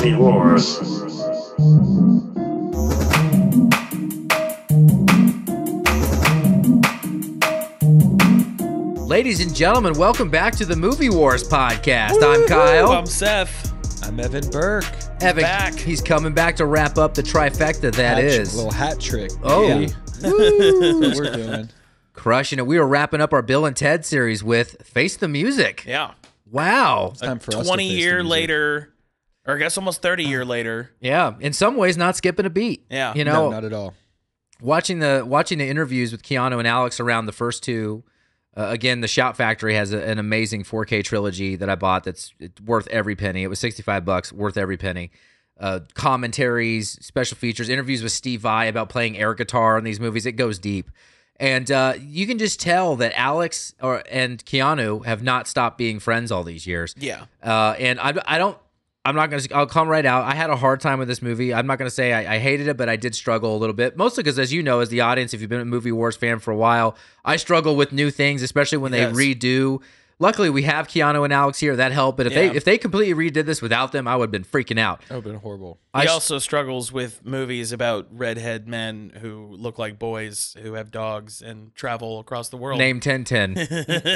Movie Wars. Ladies and gentlemen, welcome back to the Movie Wars podcast. I'm Kyle. I'm Seth. I'm Evan Burke. Evan, back. He's coming back to wrap up the trifecta that is. Little hat trick. Oh. baby. Woo. That's what we're doing. Crushing it. We were wrapping up our Bill and Ted series with Face the Music. Yeah. Wow. It's time for us 20 to face year the music. later, or I guess almost 30 year later. Yeah. In some ways, not skipping a beat. Yeah. You No, know, not at all. watching the interviews with Keanu and Alex around the first two. Again, the Shout Factory has an amazing 4K trilogy that I bought that's worth every penny. It was $65, worth every penny. Commentaries, special features, interviews with Steve Vai about playing air guitar in these movies. It goes deep. And you can just tell that Alex and Keanu have not stopped being friends all these years. Yeah. And I'm not going to, I'll come right out. I had a hard time with this movie. I'm not going to say I hated it, but I did struggle a little bit. Mostly because, as you know, as the audience, if you've been a Movie Wars fan for a while, I struggle with new things, especially when they Yes. redo. Luckily, we have Keanu and Alex here. That helped. But if they completely redid this without them, I would have been freaking out. That would have been horrible. He also struggles with movies about redhead men who look like boys who have dogs and travel across the world. Name 1010.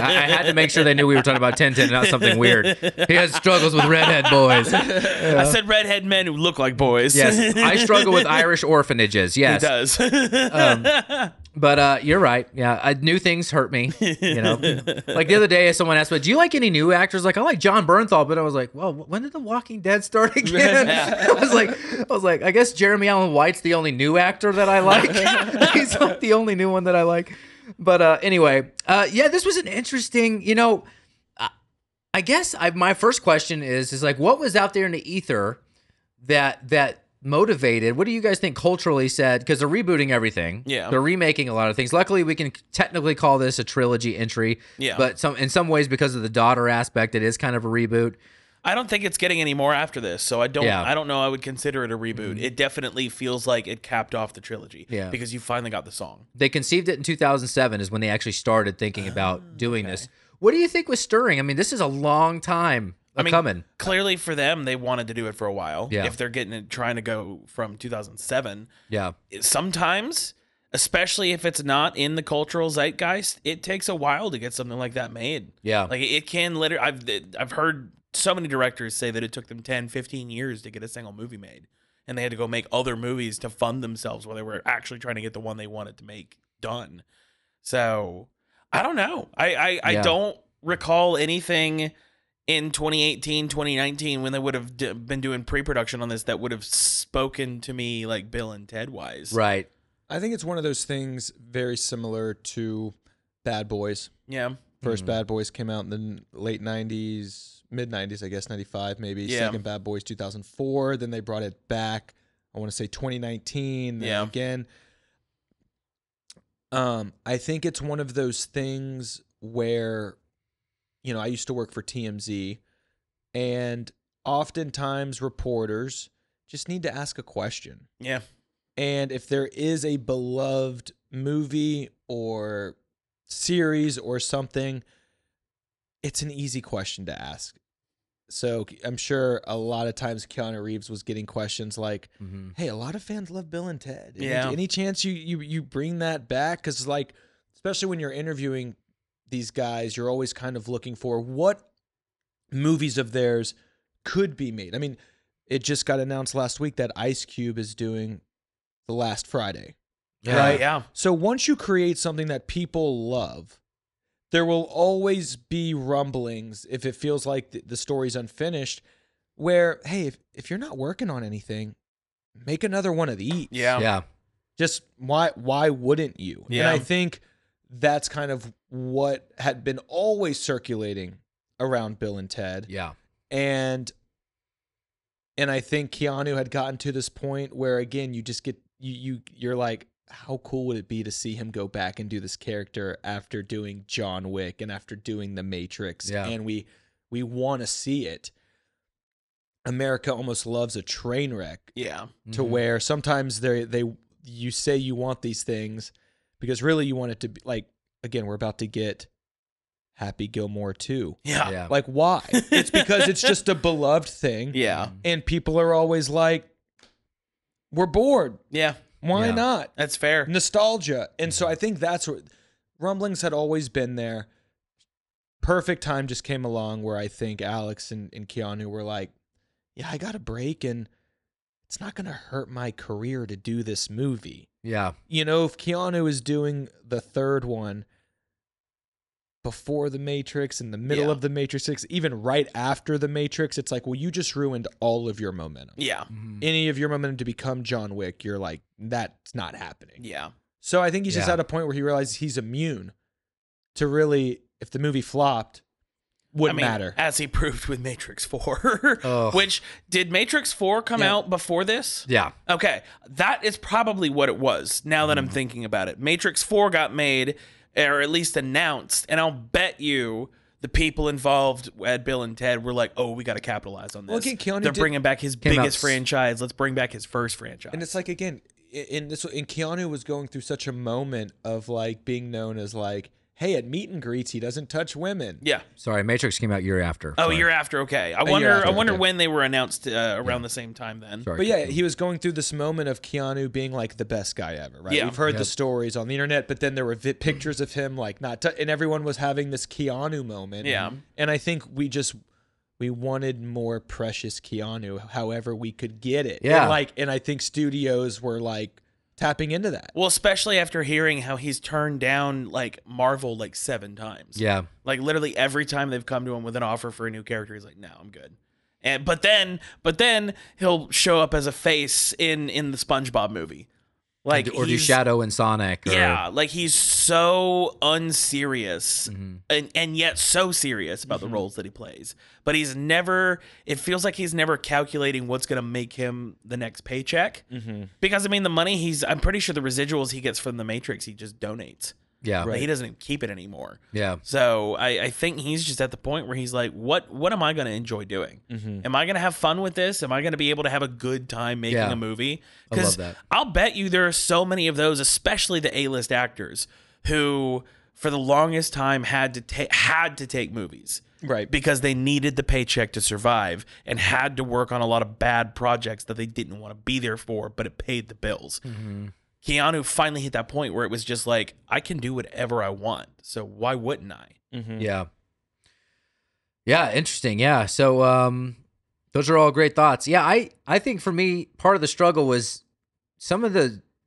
I had to make sure they knew we were talking about 1010, not something weird. He has struggles with redhead boys. I said redhead men who look like boys. Yes, I struggle with Irish orphanages. Yes, He does. but you're right. Yeah, new things hurt me. You know, like the other day, someone asked me, "Do you like any new actors?" Like, I like John Bernthal, but I was like, "Well, when did The Walking Dead start again?" I was like, I guess Jeremy Allen White's the only new actor that I like. He's like the only new one that I like. But anyway, yeah, this was an interesting. You know, I guess my first question is like, what was out there in the ether that motivated? What do you guys think culturally said? Because they're rebooting everything. Yeah. They're remaking a lot of things. Luckily, we can technically call this a trilogy entry. Yeah. But in some ways, because of the daughter aspect, it is kind of a reboot. I don't think it's getting any more after this, so I don't know I would consider it a reboot. It definitely feels like it capped off the trilogy. Yeah. Because you finally got the song. They conceived it in 2007 is when they actually started thinking about doing this. What do you think was stirring? I mean, this is a long time coming. Clearly for them, they wanted to do it for a while. Yeah. If they're trying to go from 2007, Yeah. sometimes, especially if it's not in the cultural zeitgeist, it takes a while to get something like that made. Yeah. Like it can literally, I've heard so many directors say that it took them 10, 15 years to get a single movie made. And they had to go make other movies to fund themselves while they were actually trying to get the one they wanted to make done. So I don't know. I don't recall anything in 2018, 2019, when they would have been doing pre-production on this that would have spoken to me like Bill and Ted wise. Right. I think it's one of those things very similar to Bad Boys. Yeah. First Bad Boys came out in the late 90s, mid 90s, I guess, 95 maybe. Yeah. Second Bad Boys 2004. Then they brought it back, I want to say 2019. Yeah. Again. I think it's one of those things where, you know, I used to work for TMZ, and oftentimes reporters just need to ask a question. Yeah. And if there is a beloved movie or series or something, it's an easy question to ask. So I'm sure a lot of times Keanu Reeves was getting questions like, hey, a lot of fans love Bill and Ted. Any chance you bring that back? Because, like, especially when you're interviewing these guys, you're always kind of looking for what movies of theirs could be made. I mean, it just got announced last week that Ice Cube is doing The Last Friday. Yeah. Right? Yeah. So once you create something that people love, there will always be rumblings if it feels like the story's unfinished where, hey, if you're not working on anything, make another one of these. Yeah. Yeah. Just why wouldn't you? Yeah. And I think that's kind of what had been always circulating around Bill and Ted. Yeah. And I think Keanu had gotten to this point where, again, you just get you're like, how cool would it be to see him go back and do this character after doing John Wick and after doing The Matrix? Yeah. And we want to see it. America almost loves a train wreck Yeah. to where sometimes you say you want these things because really you want it to be like, again, we're about to get Happy Gilmore 2. Yeah. Yeah. Like, why? It's because it's just a beloved thing. Yeah. And people are always like, we're bored. Yeah. Why Yeah. not? That's fair. Nostalgia. And so I think that's what rumblings had always been there. Perfect time just came along where I think Alex and Keanu were like, yeah, I got a break and it's not going to hurt my career to do this movie. Yeah. You know, if Keanu is doing the third one before The Matrix, in the middle Yeah. of The Matrix 6, even right after The Matrix, it's like, well, you just ruined all of your momentum. Yeah. Mhm. Any of your momentum to become John Wick, you're like, that's not happening. Yeah. So I think he's just Yeah. at a point where he realizes he's immune to really, if the movie flopped, wouldn't matter. As he proved with Matrix 4. Oh. Which, did Matrix 4 come Yeah. out before this? Yeah. Okay. That is probably what it was, now that I'm thinking about it. Matrix 4 got made, or at least announced, and I'll bet you the people involved at Bill and Ted were like, oh, we got to capitalize on this. Well, again, Keanu They're did- bringing back his Came out biggest s- franchise. Let's bring back his first franchise. And it's like, again, and Keanu was going through such a moment of like being known as like, hey, at meet and greets, he doesn't touch women. yeah. Sorry, Matrix came out year after. Oh, Sorry. year after. Okay. I year wonder. after, I wonder okay. when they were announced around the same time. Then. Sorry. But yeah, he was going through this moment of Keanu being like the best guy ever, right? Yeah. We've heard Yep. the stories on the internet, but then there were pictures of him like not, and everyone was having this Keanu moment. Yeah. And I think we wanted more precious Keanu, however we could get it. Yeah. And I think studios were like tapping into that. Well, especially after hearing how he's turned down like Marvel like 7 times. Yeah. Like literally every time they've come to him with an offer for a new character, he's like, "No, I'm good." And but then he'll show up as a face in the SpongeBob movie. Like or do he's- Shadow and Sonic. Or, Yeah, like he's so unserious Mm-hmm. and yet so serious about the roles that he plays. But he's never, it feels like he's never calculating what's going to make him the next paycheck. Because, I mean, the money I'm pretty sure the residuals he gets from The Matrix, he just donates. Yeah. Like, he doesn't even keep it anymore. Yeah. So I think he's just at the point where he's like, what am I going to enjoy doing? Am I going to have fun with this? Am I going to be able to have a good time making Yeah. a movie? I love Because that. I'll bet you there are so many of those, especially the A-list actors, who for the longest time had to take movies. Right. Because they needed the paycheck to survive and had to work on a lot of bad projects that they didn't want to be there for, but it paid the bills. Keanu finally hit that point where it was just like, I can do whatever I want. So why wouldn't I? Yeah. Yeah, interesting. Yeah. So those are all great thoughts. Yeah, I think for me, part of the struggle was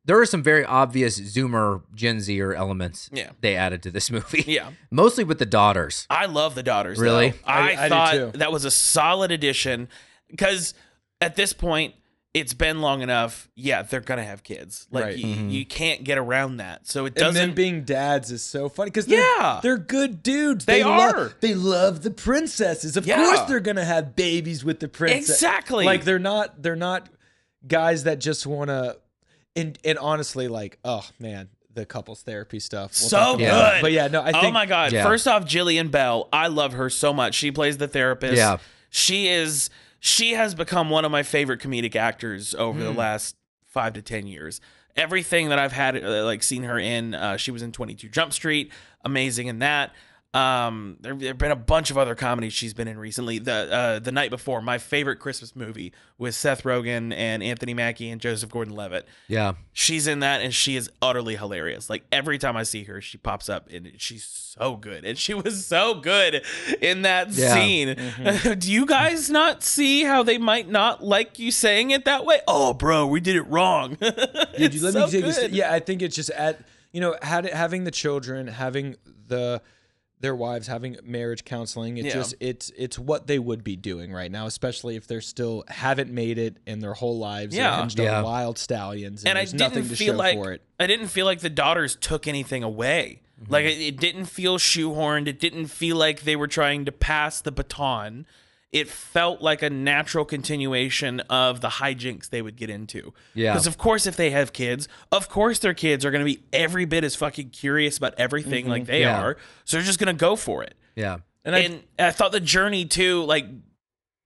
there are some very obvious Zoomer Gen Zer elements Yeah. they added to this movie. Yeah. Mostly with the daughters. I love the daughters. Really? Though. I do thought too. that was a solid addition because at this point, it's been long enough. Yeah, they're gonna have kids. Like Right. you can't get around that. So it And doesn't. then being dads is so funny because Yeah. they're good dudes. They are. They love the princesses. Of Yeah. course, they're gonna have babies with the princess. Exactly. Like they're not guys that just want to. And honestly, like, oh man, the couples therapy stuff. We'll So talk good. about it. But yeah, no, I think. Oh my god! Yeah. First off, Jillian Bell, I love her so much. She plays the therapist. Yeah. She has become one of my favorite comedic actors over the last 5 to 10 years. Everything that I've had like seen her in, she was in 22 Jump Street, amazing in that. There've been a bunch of other comedies she's been in recently. The Night Before, my favorite Christmas movie with Seth Rogen and Anthony Mackie and Joseph Gordon-Levitt. Yeah. She's in that and she is utterly hilarious. Like every time I see her, she pops up and she's so good. And she was so good in that Yeah. scene. Do you guys not see how they might not like you saying it that way? Oh, bro, we did it wrong. Dude, It's let so me take this. good. Yeah, I think it's just having the children, having their wives, having marriage counseling. It Yeah. just it's what they would be doing right now, especially if they're still haven't made it in their whole lives. Yeah. They're hinged Yeah. on wild stallions, and, And I there's nothing didn't to feel show like for it. I didn't feel like the daughters took anything away. Like it didn't feel shoehorned. It didn't feel like they were trying to pass the baton. It felt like a natural continuation of the hijinks they would get into. Yeah. Because of course, if they have kids, of course their kids are going to be every bit as fucking curious about everything like they Yeah. are. So they're just going to go for it. Yeah. And I thought the journey too, like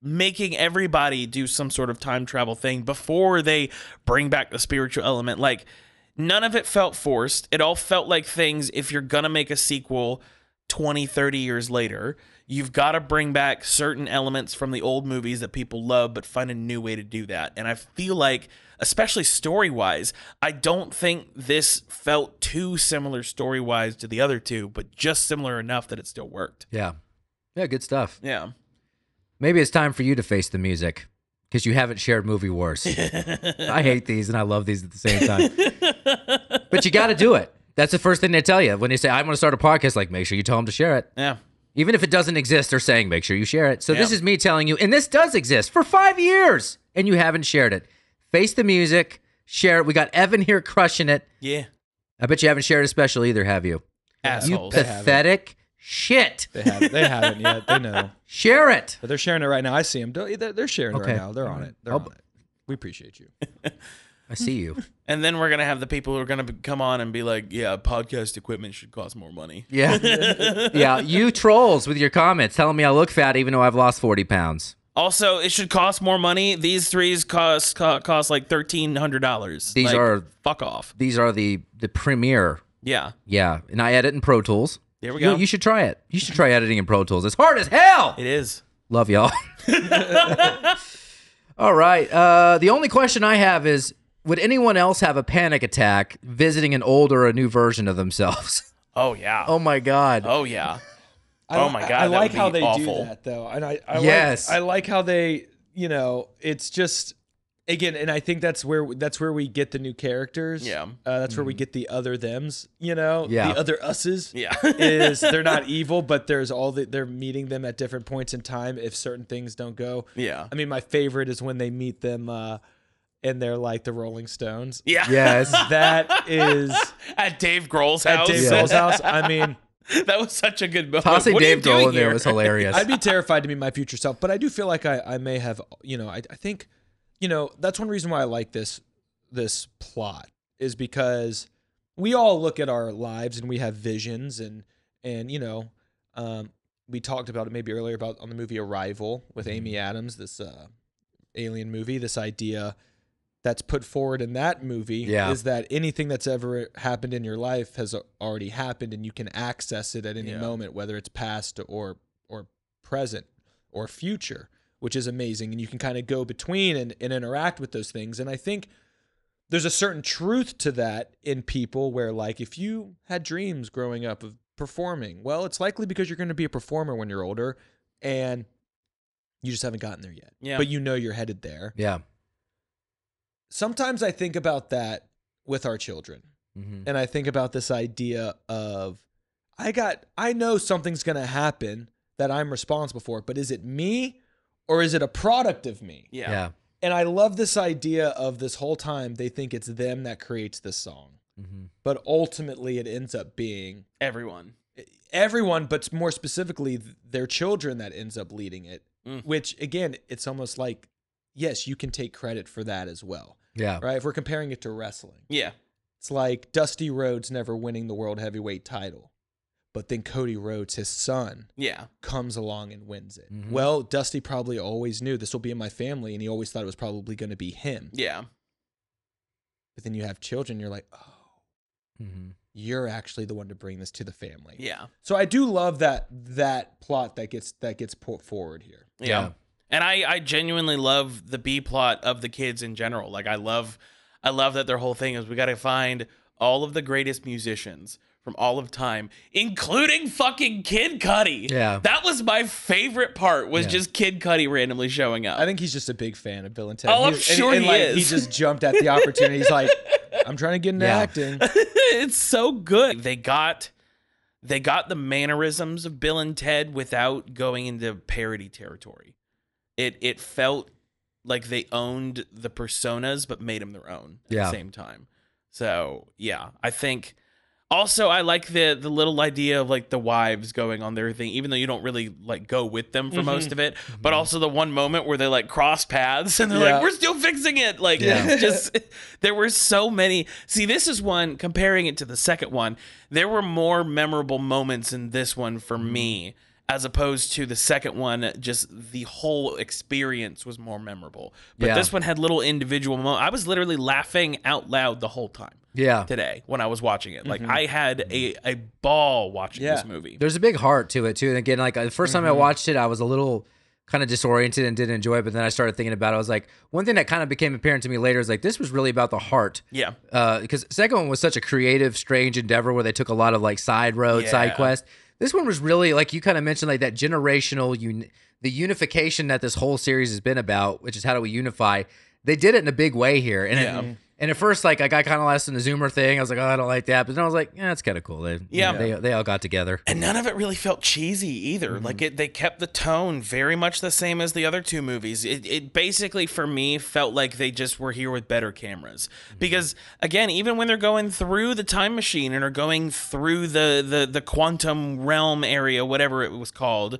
making everybody do some sort of time travel thing before they bring back the spiritual element. Like none of it felt forced. It all felt like things, if you're going to make a sequel, 20, 30 years later, you've got to bring back certain elements from the old movies that people love, but find a new way to do that. And I feel like, especially story-wise, I don't think this felt too similar story-wise to the other two, but just similar enough that it still worked. Yeah. Yeah, good stuff. Yeah. Maybe it's time for you to face the music because you haven't shared Movie Wars. I hate these and I love these at the same time. But you got to do it. That's the first thing they tell you when they say, I want to start a podcast. Like, make sure you tell them to share it. Yeah. Even if it doesn't exist, they're saying, make sure you share it. So this is me telling you, and this does exist for 5 years, and you haven't shared it. Face the music, share it. We got Evan here crushing it. Yeah. I bet you haven't shared a special either, have you? Assholes. You pathetic shit. They haven't yet. They know. Share it. But they're sharing it right now. I see them. They're sharing it Okay. right now. They're on it. They're on it. We appreciate you. I see you. And then we're going to have the people who are going to come on and be like, yeah, podcast equipment should cost more money. Yeah. Yeah. You trolls with your comments telling me I look fat even though I've lost 40 pounds. Also, it should cost more money. These threes cost like $1,300. These Like, are fuck off. These are the premier. Yeah. Yeah. And I edit in Pro Tools. There we go. You should try it. You should try editing in Pro Tools. It's hard as hell. It is. Love y'all. All right. The only question I have is, would anyone else have a panic attack visiting an old or a new version of themselves? Oh, yeah. Oh, my God. Oh, yeah. Oh, my God. I like that how would be they awful. do that, though. And I Yes. like how they, it's just, again, and I think that's where we get the new characters. Yeah. That's where we get the other thems, Yeah. the other us's. Yeah. Is they're not evil, but they're meeting them at different points in time if certain things don't go. Yeah. I mean, my favorite is when they meet them and they're like the Rolling Stones. Yeah. Yes. That is At Dave Grohl's at house. Dave Grohl's house. I mean, That was such a good moment. Tossing What are you Dave Grohl doing in there here? was hilarious. I'd be terrified to meet my future self, but I do feel like I may have, I think, that's one reason why I like this plot is because we all look at our lives and we have visions and we talked about it maybe earlier about on the movie Arrival with Amy Adams, this alien movie, this idea that's put forward in that movie is that anything that's ever happened in your life has already happened and you can access it at any moment, whether it's past or present or future, which is amazing. And you can kind of go between and interact with those things. And I think there's a certain truth to that in people where, like, if you had dreams growing up of performing, well, it's likely because you're going to be a performer when you're older and you just haven't gotten there yet. Yeah. But you're headed there. Yeah. Sometimes I think about that with our children. Mm-hmm. And I think about this idea of I know something's going to happen that I'm responsible for, but is it me or is it a product of me? Yeah. Yeah. And I love this idea of this whole time they think it's them that creates this song. Mm-hmm. But ultimately it ends up being Everyone. but more specifically their children that ends up leading it, which again, it's almost like, yes, you can take credit for that as well. Yeah. Right? If we're comparing it to wrestling. Yeah. It's like Dusty Rhodes never winning the world heavyweight title, but then Cody Rhodes, his son, comes along and wins it. Mm-hmm. Well, Dusty probably always knew this will be in my family, and he always thought it was probably going to be him. Yeah. But then you have children, you're like, oh, you're actually the one to bring this to the family. Yeah. So I do love that plot that gets put forward here. Yeah. And I genuinely love the B plot of the kids in general. Like I love that their whole thing is we got to find all of the greatest musicians from all of time, including fucking Kid Cudi. Yeah. That was my favorite part was just Kid Cudi randomly showing up. I think he's just a big fan of Bill and Ted. Oh, I'm sure he is. He just jumped at the opportunity. He's like, I'm trying to get into acting. It's so good. They got the mannerisms of Bill and Ted without going into parody territory. It felt like they owned the personas but made them their own at the same time. So yeah, I think. Also, I like the little idea of like the wives going on their thing, even though you don't really like go with them for most of it. But also the one moment where they like cross paths and they're like, "We're still fixing it." Like it's just there were so many. See, this is one comparing it to the second one. There were more memorable moments in this one for me as opposed to the second one, just the whole experience was more memorable. But this one had little individual moments. I was literally laughing out loud the whole time. Yeah. Today when I was watching it, like I had a ball watching this movie. There's a big heart to it too. And again, like the first time I watched it, I was a little kind of disoriented and didn't enjoy it. But then I started thinking about it. I was like, one thing that kind of became apparent to me later is like, this was really about the heart. Yeah. Because the second one was such a creative, strange endeavor where they took a lot of like side road, side quest. This one was really, like you kind of mentioned, like that generational, the unification that this whole series has been about, which is how do we unify. They did it in a big way here. And and at first, like I got kind of lost in the Zoomer thing. I was like, oh, I don't like that. But then I was like, yeah, it's kind of cool. They all got together. And none of it really felt cheesy either. Like they kept the tone very much the same as the other two movies. It basically, for me, felt like they just were here with better cameras. Because, again, even when they're going through the time machine and are going through the quantum realm area, whatever it was called,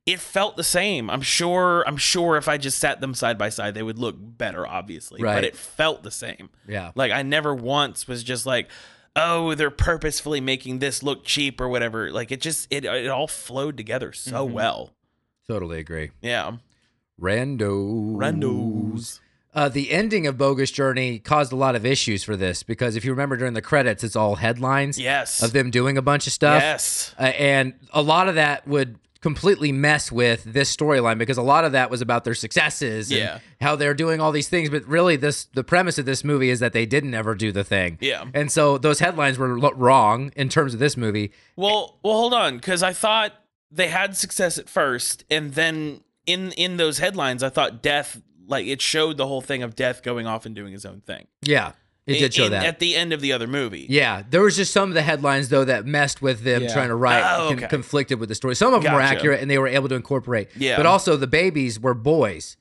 it felt the same. I'm sure if I just sat them side by side, they would look better, obviously. Right. But it felt the same. Yeah. Like I never once was just like, oh, they're purposefully making this look cheap or whatever. Like it all flowed together so well. Totally agree. Yeah. Randos. The ending of Bogus Journey caused a lot of issues for this because if you remember during the credits, it's all headlines of them doing a bunch of stuff. Yes. And a lot of that would completely mess with this storyline because a lot of that was about their successes and how they're doing all these things. But really, the premise of this movie is that they didn't ever do the thing. Yeah. And so those headlines were wrong in terms of this movie. Well, hold on, because I thought they had success at first, and then in those headlines, I thought Death, like it showed the whole thing of Death going off and doing his own thing. Yeah. It did show that. At the end of the other movie. Yeah. There was just some of the headlines, though, that messed with them trying to write, conflicted with the story. Some of them were accurate, and they were able to incorporate. Yeah. But also, the babies were boys.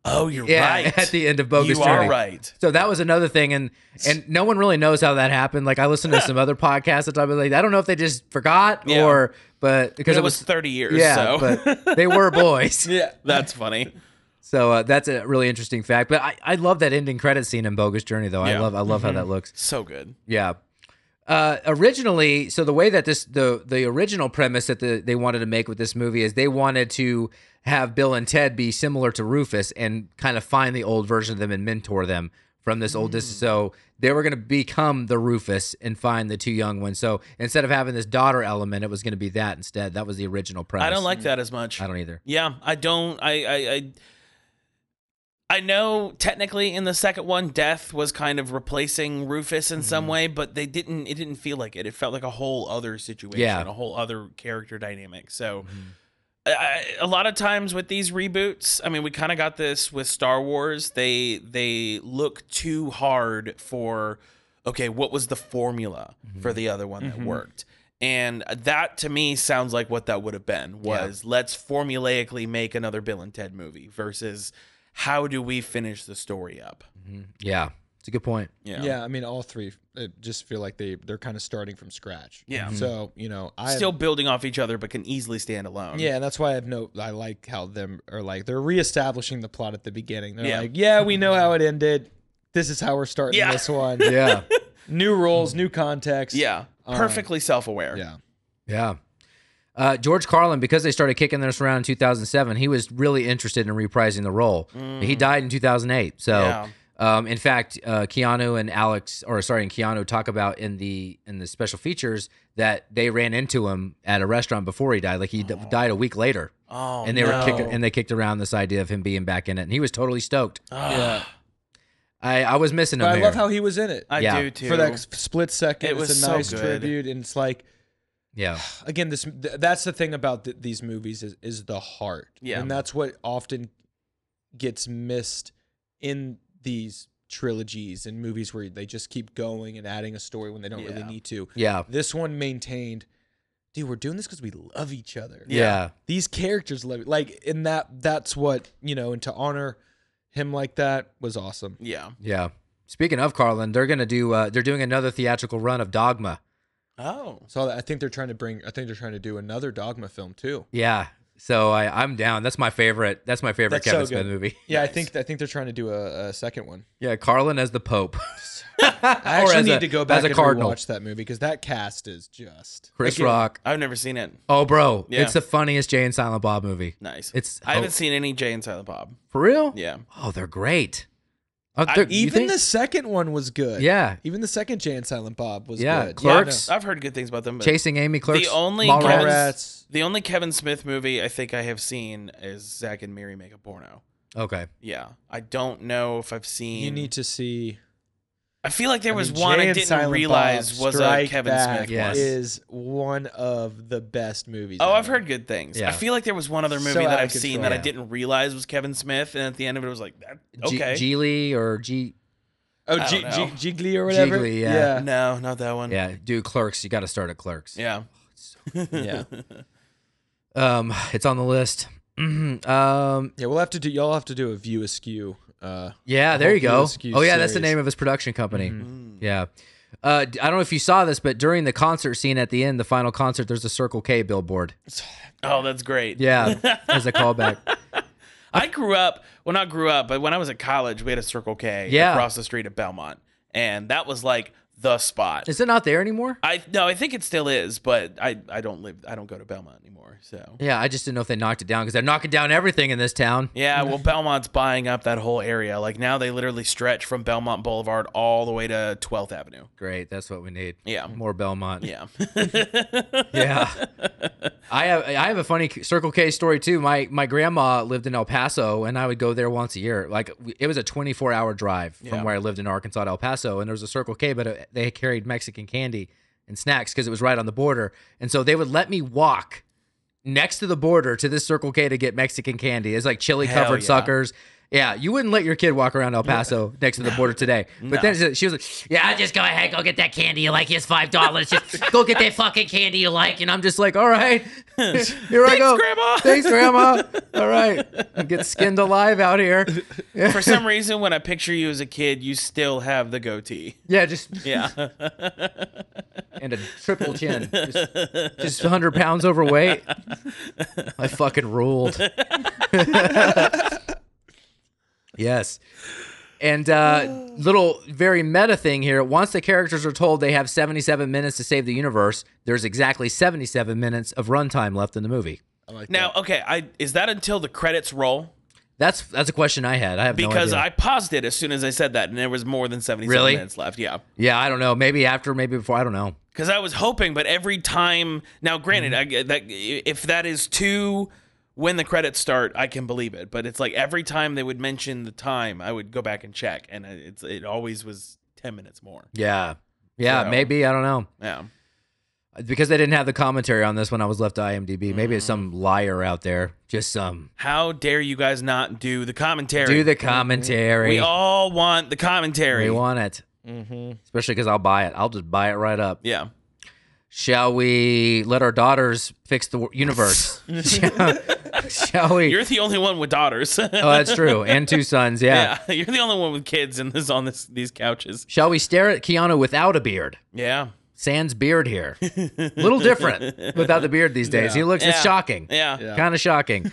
Oh, you're right. At the end of Bogus Journey. You are right. So that was another thing, and no one really knows how that happened. Like, I listened to some other podcasts that time, like, I don't know if they just forgot but because it was 30 years. Yeah, so. but they were boys. Yeah, that's funny. So that's a really interesting fact. But I love that ending credit scene in Bogus Journey, though. Yeah. I love how that looks. So good. Yeah. Originally, so the way that the original premise that they wanted to make with this movie is they wanted to have Bill and Ted be similar to Rufus and kind of find the old version of them and mentor them from this old distance. So they were going to become the Rufus and find the two young ones. So instead of having this daughter element, it was going to be that instead. That was the original premise. I don't like that as much. I don't either. Yeah, I don't. I know technically in the second one, Death was kind of replacing Rufus in some way, but it didn't feel like it. It felt like a whole other situation, a whole other character dynamic. So a lot of times with these reboots, I mean, we kind of got this with Star Wars. They look too hard for, okay, what was the formula for the other one that worked? And that, to me, sounds like what that would have been, was let's formulaically make another Bill and Ted movie versus how do we finish the story up? Yeah, it's a good point. Yeah, I mean, all three just feel like they're kind of starting from scratch. Yeah. So, I still building off each other, but can easily stand alone. Yeah, and that's why I like how them are like, they're reestablishing the plot at the beginning. They're like, yeah, we know how it ended. This is how we're starting this one. Yeah. New rules, new context. Yeah. Perfectly self-aware. Yeah. Yeah. George Carlin, because they started kicking this around in 2007, he was really interested in reprising the role. He died in 2008. So, in fact, Keanu talk about in the special features that they ran into him at a restaurant before he died. Like he died a week later. Oh, and they kicked around this idea of him being back in it, and he was totally stoked. Yeah. I was missing him. But I here. love how he was in it. I do too. For that split second, it was a nice so good. tribute, and it's like, again, that's the thing about these movies is the heart. Yeah. And that's what often gets missed in these trilogies and movies where they just keep going and adding a story when they don't really need to. Yeah. This one maintained, dude, we're doing this because we love each other. Yeah. These characters love it. Like, in that's what, and to honor him like that was awesome. Yeah. Yeah. Speaking of Carlin, they're doing another theatrical run of Dogma. Oh. So I think they're trying to do another Dogma film too. Yeah. So I'm down. That's my favorite. That's my favorite That's Kevin so Smith good. movie. Yeah, I think they're trying to do a second one. Yeah, Carlin as the Pope. I actually as need a- to go back as a and cardinal. rewatch that movie because that cast is just Chris Again, Rock. I've never seen it. Oh, bro, Yeah. it's the funniest Jay and Silent Bob movie. Nice. I haven't seen any Jay and Silent Bob. for real. Yeah. Oh, they're great. Oh, you Even think? the second one was good. Yeah. Even the second Jay and Silent Bob was Yeah, good. Clerks. I've heard good things about them. But Chasing Amy, Clerks. the only Mallrats. Kevin, Mallrats. the only Kevin Smith movie I think I have seen is Zack and Miri Make a Porno. Okay. Yeah. I don't know if I've seen. You need to see. I feel like there was mean, one Jay I and didn't Silent realize Bob was a Strike Kevin Back Smith Yes. one. is one of the best movies. Oh, I've ever. heard good things. Yeah. I feel like there was one other movie So that out of I've seen control. that I Yeah. didn't realize was Kevin Smith, and at the end of it, it was like, that, okay. Geely or G. Oh, I don't know. Jiggly or whatever. Jiggly, yeah. No, not that one. Yeah, dude, Clerks. You got to start at Clerks. Yeah. Yeah. It's on the list. Mhm. Yeah, we'll have to do. Y'all have to do a View Askew. Yeah, there you View go. Askew Oh yeah, that's the series. name of his production company. Mm. Yeah. I don't know if you saw this, but during the concert scene at the end, the final concert, there's a Circle K billboard. Oh, that's great. Yeah, as a callback. I grew up, well, not grew up, but when I was at college, we had a Circle K Yeah. across the street at Belmont. And that was like the spot. Is it not there anymore? I think it still is, but I don't go to Belmont anymore. So Yeah, I just didn't know if they knocked it down because they're knocking down everything in this town. yeah, well, Belmont's buying up that whole area. Like now they literally stretch from Belmont Boulevard all the way to 12th Avenue. Great, that's what we need. Yeah. More Belmont. Yeah. Yeah. I have a funny Circle K story too. My grandma lived in El Paso, and I would go there once a year. Like it was a 24-hour drive from Yeah. where I lived in Arkansas to El Paso, and there was a Circle K, but they carried Mexican candy and snacks because it was right on the border, and so they would let me walk next to the border to this Circle K to get Mexican candy. It's like chili Hell covered yeah. suckers. Yeah, you wouldn't let your kid walk around El Paso next to the border today. But then she was like, "Yeah, just go ahead, go get that candy you like. Here's $5. Just go get that fucking candy you like." And I'm just like, "All right, here I go. Grandma. Thanks, Grandma. All right, I get skinned alive out here. For some reason, when I picture you as a kid, you still have the goatee. Yeah, just Yeah. and a triple chin, just 100 pounds overweight. I fucking ruled. Yes. And little very meta thing here. Once the characters are told they have 77 minutes to save the universe, there's exactly 77 minutes of runtime left in the movie. I like Now, okay, is that until the credits roll? That's a question I had. I have Because no idea. I paused it as soon as I said that, and there was more than 77 Really? minutes left. Yeah. Yeah, I don't know. Maybe after, maybe before. I don't know. Because I was hoping, but every time. Now, granted, if that is to when the credits start, I can believe it. But it's like every time they would mention the time, I would go back and check, and it always was 10 minutes more. Yeah. Yeah, So- maybe. I don't know. Yeah. Because they didn't have the commentary on this when I was left to IMDb. Maybe it's some liar out there. Just some. How dare you guys not do the commentary? Do the commentary. We all want the commentary. We want it. Especially because I'll buy it. I'll just buy it right up. Yeah. Shall we let our daughters fix the universe? Shall we? You're the only one with daughters. Oh, that's true. And two sons, yeah. Yeah, you're the only one with kids in these couches. Shall we stare at Keanu without a beard? Yeah. Sans beard here. Little different without the beard these days. He looks, it's Yeah. shocking. Yeah. Kind of shocking.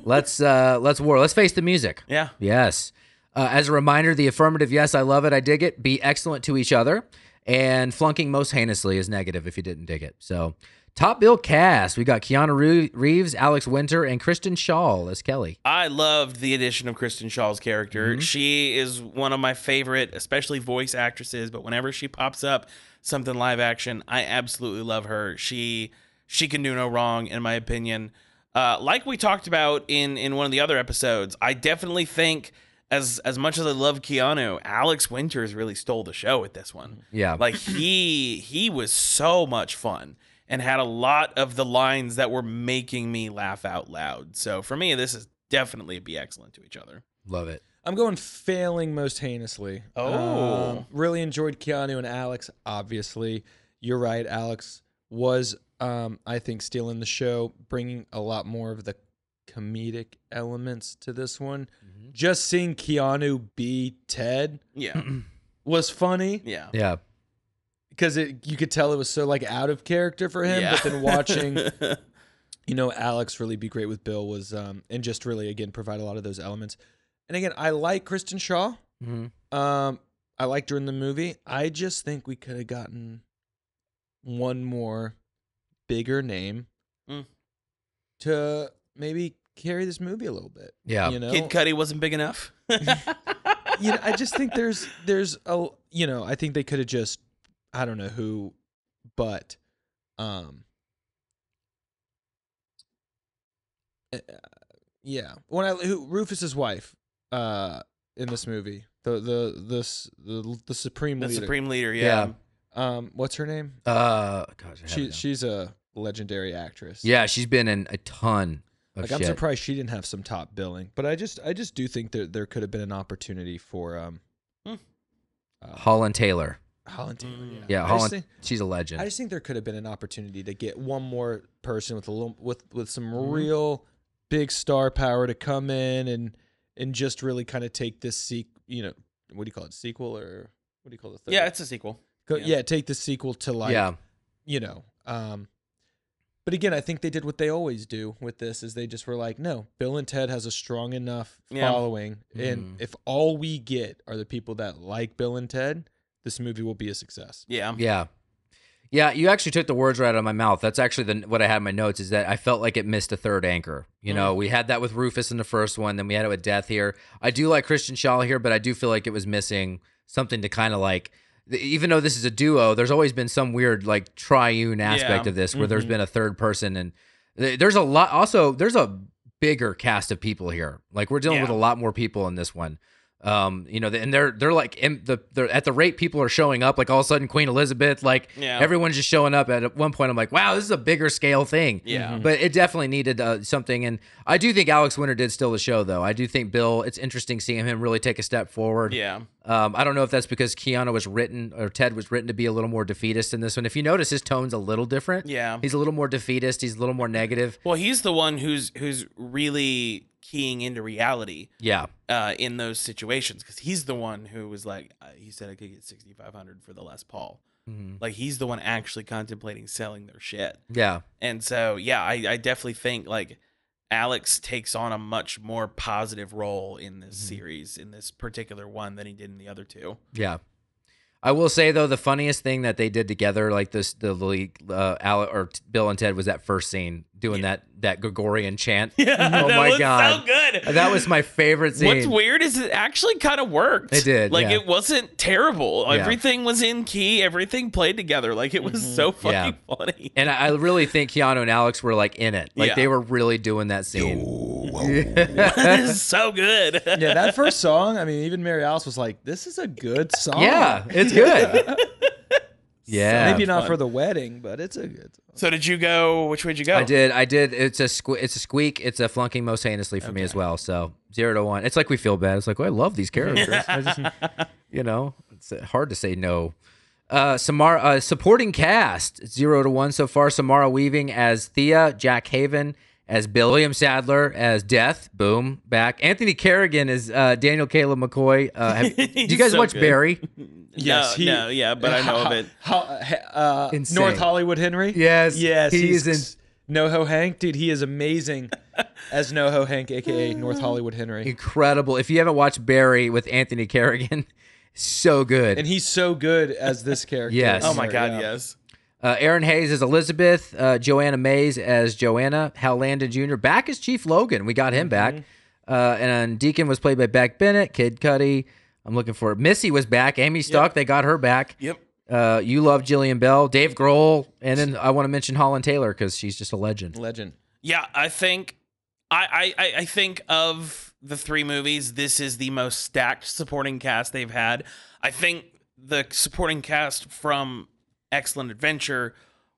Let's face the music. Yeah. Yes. As a reminder, the affirmative, yes, I love it, I dig it, be excellent to each other, and flunking most heinously is negative if you didn't dig it. So, top bill cast, we got Keanu Reeves, Alex Winter, and Kristen Schaal as Kelly. I loved the addition of Kristen Schall's character. Mm-hmm. She is one of my favorite, especially voice actresses, but whenever she pops up something live action, I absolutely love her. She can do no wrong, in my opinion. Like we talked about in one of the other episodes, I definitely think as much as I love Keanu, Alex Winters really stole the show with this one. Yeah. Like he was so much fun and had a lot of the lines that were making me laugh out loud. So for me, this is definitely be excellent to each other. Love it. I'm going failing most heinously. Oh. Really enjoyed Keanu and Alex, obviously. You're right, Alex was, I think, stealing the show, bringing a lot more of the comedic elements to this one. Just seeing Keanu be Ted Yeah. was funny Yeah. Yeah. because you could tell it was so like out of character for him, Yeah. but then watching Alex really be great with Bill was and just really again provide a lot of those elements. And again, I like Kristen Shaw. Mm-hmm. I liked her in the movie. I just think we could have gotten one more bigger name to maybe carry this movie a little bit. Yeah. Kid Cudi wasn't big enough. I just think there's a I think they could have just I don't know who, but yeah, Rufus's wife in this movie, the supreme The leader. supreme leader, yeah. What's her name? Gosh, She's a legendary actress. Yeah, she's been in a ton of shit. I'm surprised she didn't have some top billing, but I just do think that there could have been an opportunity for Holland Taylor. Holland Taylor. Yeah, Holland. She's a legend. I just think there could have been an opportunity to get one more person with a little with some real big star power to come in and just really kind of take this what do you call it, sequel, or what do you call the third? Yeah, it's a sequel. Take the sequel to but again, I think they did what they always do with this is they just were like, no, Bill and Ted has a strong enough following, and if all we get are the people that like Bill and Ted, this movie will be a success. Yeah. You actually took the words right out of my mouth. That's actually what I had in my notes, is that I felt like it missed a third anchor. We had that with Rufus in the first one, then we had it with Death here. I do like Kristen Shaw here, but I do feel like it was missing something to kind of like, even though this is a duo, there's always been some weird like triune aspect of this where there's been a third person, and there's a lot. Also, there's a bigger cast of people here. Like we're dealing with a lot more people in this one. And they're like they're at the rate people are showing up, like all of a sudden Queen Elizabeth, like everyone's just showing up. At one point I'm like, wow, this is a bigger scale thing. But it definitely needed something. And I do think Alex Winter did steal the show, though. I do think Bill, it's interesting seeing him really take a step forward. I don't know if that's because Ted was written to be a little more defeatist in this one. If you notice, his tone's a little different. He's a little more defeatist. He's a little more negative. Well, he's the one who's really keying into reality in those situations, because he's the one who was like, he said I could get 6,500 for the Les Paul. Like he's the one actually contemplating selling their shit. And so I definitely think like Alex takes on a much more positive role in this series, in this particular one, than he did in the other two. I will say though, the funniest thing that they did together, like Bill and Ted, was that first scene doing that Gregorian chant. Oh my god, so good. That was my favorite scene. What's weird is it actually kind of worked. It did. Like it wasn't terrible. Everything was in key. Everything played together. Like it was so fucking funny. And I really think Keanu and Alex were like in it. Like they were really doing that scene. This is so good. That first song. I mean, even Mary Alice was like, "This is a good song." Yeah, it's good. Maybe not for the wedding, but it's a good song. So did you go? Which way did you go? I did. It's a squeak. It's a flunking most heinously for me as well. So 0 to 1. It's like we feel bad. It's like, I love these characters. It's hard to say no. Samara, supporting cast 0 to 1 so far. Samara Weaving as Thea, Jack Haven as Bill, William Sadler as Death. Boom, back. Anthony Carrigan as Daniel Caleb McCoy. Do you guys watch Barry? Yes, but I know of it. North Hollywood Henry. Yes, he's in NoHo Hank, dude. He is amazing as NoHo Hank, aka North Hollywood Henry. Incredible. If you haven't watched Barry with Anthony Carrigan, so good, and he's so good as this character. Yes. Oh my god, yes. Aaron Hayes as Elizabeth, Joanna Mays as Joanna, Hal Landon Jr. back as Chief Logan. We got him back. And Deacon was played by Beck Bennett, Kid Cudi. I'm looking for it. Missy was back. Amy Stuck, they got her back. You love Jillian Bell, Dave Grohl, and then I want to mention Holland Taylor because she's just a legend. Yeah, I think I think of the three movies, this is the most stacked supporting cast they've had. I think the supporting cast from Excellent Adventure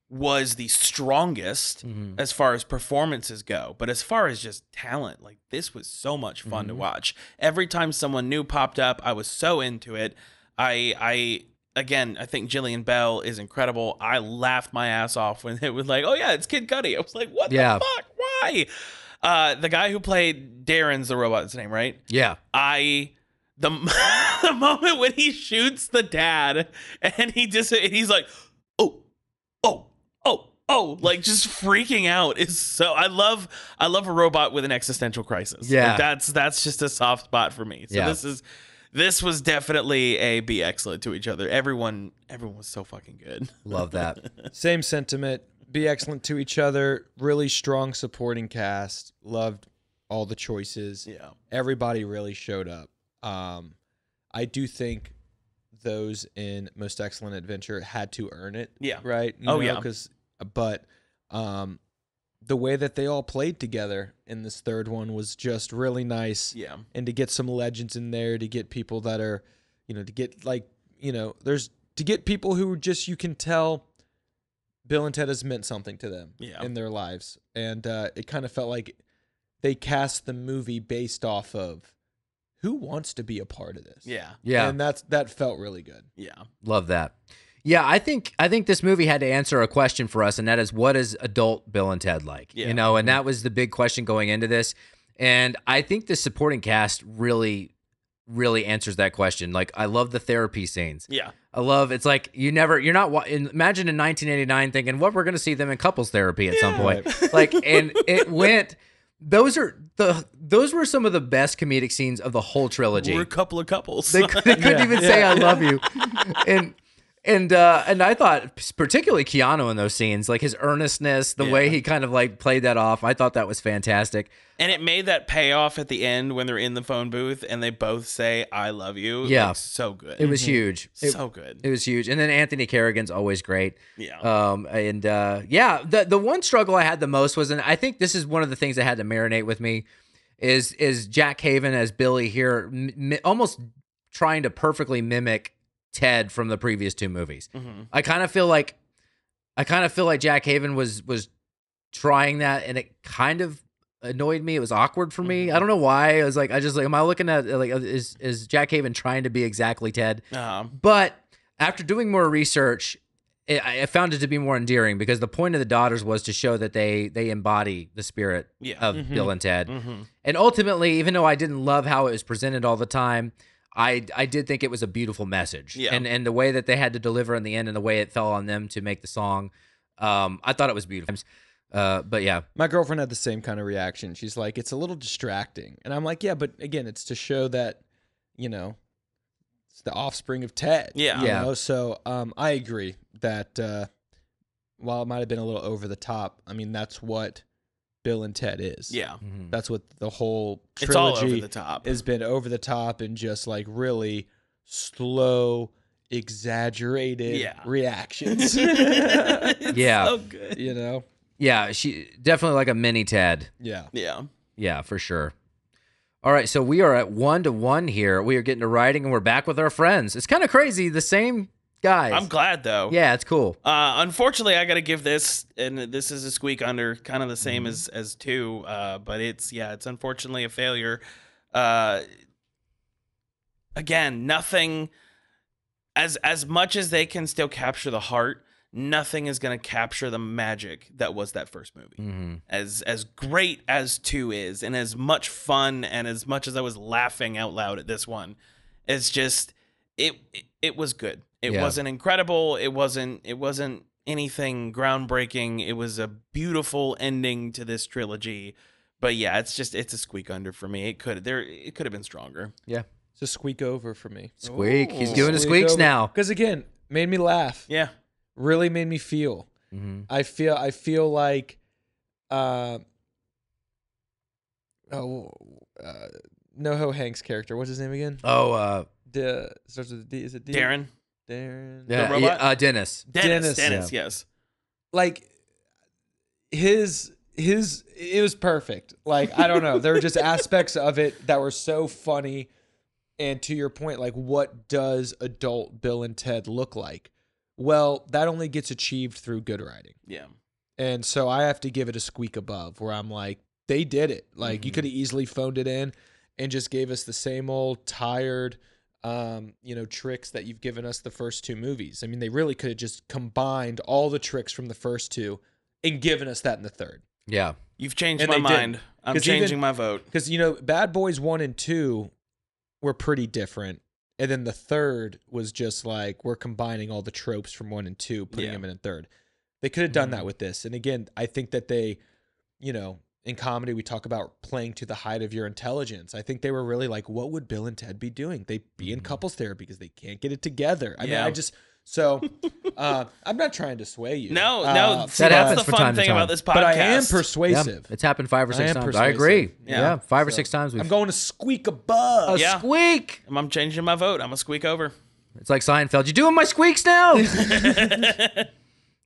was the strongest as far as performances go, but as far as just talent, like this was so much fun to watch. Every time someone new popped up, I was so into it. I think Jillian Bell is incredible. I laughed my ass off when it was like, oh yeah, it's Kid Cudi. I was like, what the fuck? Why? The guy who played Darren's the robot's name, right? Yeah. The moment when he shoots the dad and he's like, oh, oh, like just freaking out is so. I love a robot with an existential crisis. Yeah. Like, that's just a soft spot for me. So Yeah. this was definitely a be excellent to each other. Everyone was so fucking good. Love that. Same sentiment. Be excellent to each other. Really strong supporting cast. Loved all the choices. Yeah. Everybody really showed up. I do think those in Most Excellent Adventure had to earn it. Yeah. Right? Yeah. But the way that they all played together in this third one was just really nice. Yeah. And to get some legends in there, to get people that are, to get to get people who just, you can tell Bill and Ted has meant something to them in their lives. And it kind of felt like they cast the movie based off of who wants to be a part of this. Yeah. Yeah. And that felt really good. Yeah. Love that. Yeah, I think this movie had to answer a question for us, and that is, what is adult Bill and Ted like? Yeah. And that was the big question going into this. And I think the supporting cast really, really answers that question. Like, I love the therapy scenes. Yeah. I love, it's like imagine in 1989 thinking, what, we're going to see them in couples therapy at some point. Like, and it went, those were some of the best comedic scenes of the whole trilogy. We're a couple of couples. They couldn't even say I love you. And I thought particularly Keanu in those scenes, like his earnestness, the way he kind of like played that off, I thought that was fantastic. And it made that payoff at the end when they're in the phone booth and they both say "I love you." Yeah, like, so good. It was huge. So good. It was huge. And then Anthony Carrigan's always great. Yeah. The one struggle I had the most was, and I think this is one of the things that had to marinate with me, is Jack Haven as Billy here, almost trying to perfectly mimic Ted from the previous two movies. Mm-hmm. I kind of feel like Jack Haven was trying that, and it kind of annoyed me. It was awkward for me. I don't know why. I was like, am I looking at, like, is Jack Haven trying to be exactly Ted? But after doing more research, I found it to be more endearing, because the point of the daughters was to show that they embody the spirit of Bill and Ted. Mm-hmm. And ultimately, even though I didn't love how it was presented all the time, I did think it was a beautiful message. Yeah. And the way that they had to deliver in the end, and the way it fell on them to make the song, I thought it was beautiful. But yeah. My girlfriend had the same kind of reaction. She's like, it's a little distracting. And I'm like, yeah, but again, it's to show that, it's the offspring of Ted. Yeah. You know? So I agree that while it might have been a little over the top, I mean, that's what Bill and Ted is. Yeah. Mm-hmm. That's what the whole trilogy It's all over the top. has been, over the top and just like really slow, exaggerated reactions. Yeah. So good. Yeah, she definitely like a mini Ted. Yeah. Yeah. Yeah, for sure. All right, so we are at 1-1 here. We are getting to writing, and we're back with our friends. It's kind of crazy, the same guys. I'm glad though. Yeah, it's cool. Unfortunately, I got to give this, and this is a squeak under, kind of the same as two. But it's unfortunately a failure. Again, nothing. As much as they can still capture the heart, nothing is going to capture the magic that was that first movie. Mm-hmm. As great as 2 is, and as much fun, and as much as I was laughing out loud at this one, it's just it was good. It wasn't incredible. It wasn't anything groundbreaking. It was a beautiful ending to this trilogy. But yeah, it's a squeak under for me. It could have been stronger. Yeah. It's a squeak over for me. Squeak. He's Ooh. doing the squeaks now. Because again, made me laugh. Yeah. Really made me feel. Mm-hmm. I feel like NoHo Hank's character. What's his name again? Oh, Starts with a D. Is it D? Darren. Darren. yeah, robot? Dennis. Dennis, Yeah. yes. Like his it was perfect. Like, I don't know. There were just aspects of it that were so funny. And to your point, like, what does adult Bill and Ted look like? Well, that only gets achieved through good writing. Yeah. And so I have to give it a squeak above, where I'm like, they did it. Like, you could have easily phoned it in and just gave us the same old tired, tricks that you've given us the first two movies. I mean, they really could have just combined all the tricks from the first two and given us that in the third. Yeah. You've changed And my they mind. didn't. I'm 'Cause changing my vote. Because, Bad Boys 1 and 2 were pretty different. And then the third was just like, we're combining all the tropes from 1 and 2, putting them in a third. They could have done that with this. And again, I think that they, you know, in comedy, we talk about playing to the height of your intelligence. I think they were really like, what would Bill and Ted be doing? They'd be in couples therapy because they can't get it together. I mean, I'm not trying to sway you. No. See, That that's happens the from fun time to thing time. about this podcast. But I am Yeah, persuasive. it's happened 5 or 6 times. I persuasive. agree. Yeah. Yeah, 5 or 6 times. I'm going to squeak above. Yeah. Squeak. I'm changing my vote. I'm gonna squeak over. It's like Seinfeld. You doing my squeaks now?